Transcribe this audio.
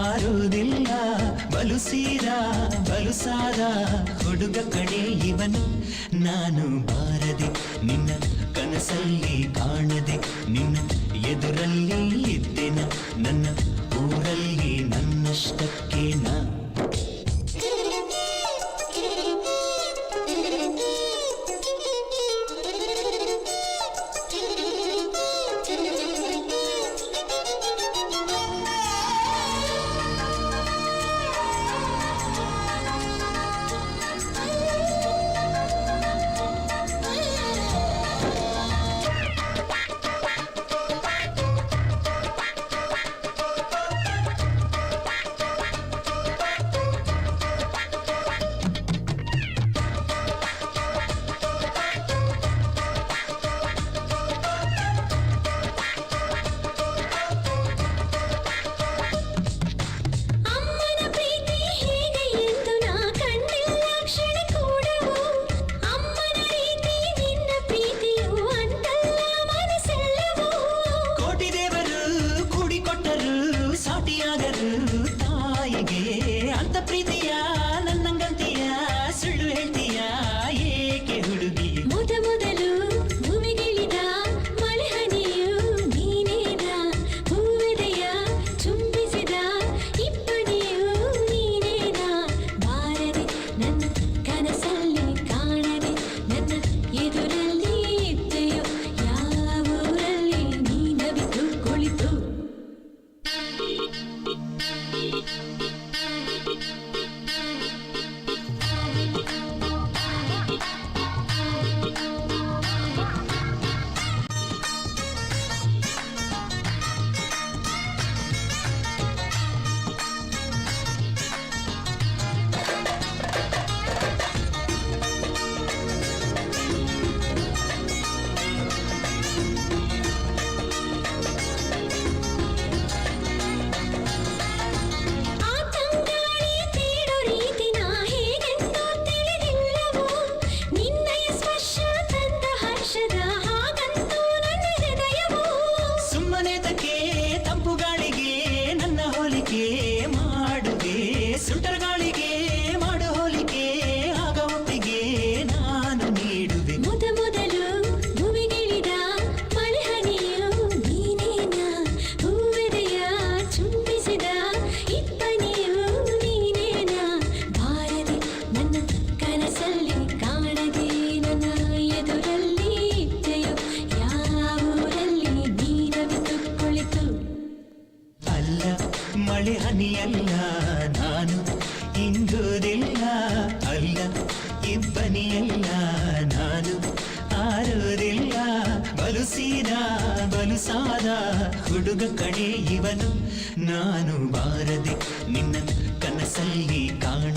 ಆರುವುದಿಲ್ಲ ಬಲು ಸೀರಾ ಬಲು ಸಾದ ಹುಡುಗ ಕಡೆ ಇವನು ನಾನು ಬಾರದೆ ನಿನ್ನ ಕನಸಲ್ಲಿ ಕಾಣದೆ ನಿನ್ನ ಎದುರಲ್ಲಿ ಇದ್ದೆನ ನನ್ನ ಊರಲ್ಲಿ ನನ್ನಷ್ಟಕ್ಕೆ ನಾ ತಾಯಿಗೆ ಅಂತ ಪ್ರೀತಿಯ ನನ್ನಂಗಂತೀಯ ಸುಳ್ಳು ಹೇಳ್ತೀಯ ಏಕೆ ಹುಡುಗಿ ಮೊದಲು ಭೂಮಿಗಿಳಿದ ಮಳೆ ಹನಿಯು ನೀನೇನ ಹೂವೆದೆಯ ಚುಂಬಿಸಿದ ಇಬ್ಬನಿಯು ನೀನೇನ ಬಾರದೆ ನನ್ನ ಕನಸಲ್ಲಿ ಕಾಣದೆ ನನ್ನ ಎದುರಲ್ಲಿ ಇದ್ದೆಯೋ ಯಾವ ಊರಲ್ಲಿ ನೀನವಿತು ಕುಳಿತು ಮಾಡುವೆ ಸುಂಟರ ಗಾಳಿಗೆ ಮಾಡೋ ಹೋಲಿಕೆ ಆಗ ಒಪ್ಪಿಗೆ ನಾನು ನೀಡುವೆ ಮೊದಲು ಭೂಮಿಗಿಳಿದ ಮಳೆ ಹನಿಯು ನೀನೇನ ಹೂವೆದೆಯ ಚುಂಬಿಸಿದ ಇಬ್ಬನಿಯು ನೀನೇನ ಬಾರದೆ ನನ್ನ ಕನಸಲ್ಲಿ ಕಾಣದೆ ನನ್ನ ಎದುರಲ್ಲಿ ಇದ್ದೆಯೋ ಯಾವ ಊರಲ್ಲಿ ನೀನವಿತು ಕುಳಿತು ಅಲ್ಲ ಮಳೆ ಹನಿಯಲ್ಲ ನಾನು ಇಂಗುವುದಿಲ್ಲ ಅಲ್ಲ ಇಬ್ಬನಿಯಲ್ಲ ನಾನು ಆರುವುದಿಲ್ಲ ಬಲು ಸೀದಾ ಬಲು ಸಾದ ಹುಡುಗ ಕಡೆ ಇವನು ನಾನು ಬಾರದೆ ನಿನ್ನ ಕನಸಲ್ಲಿ ಕಾಣ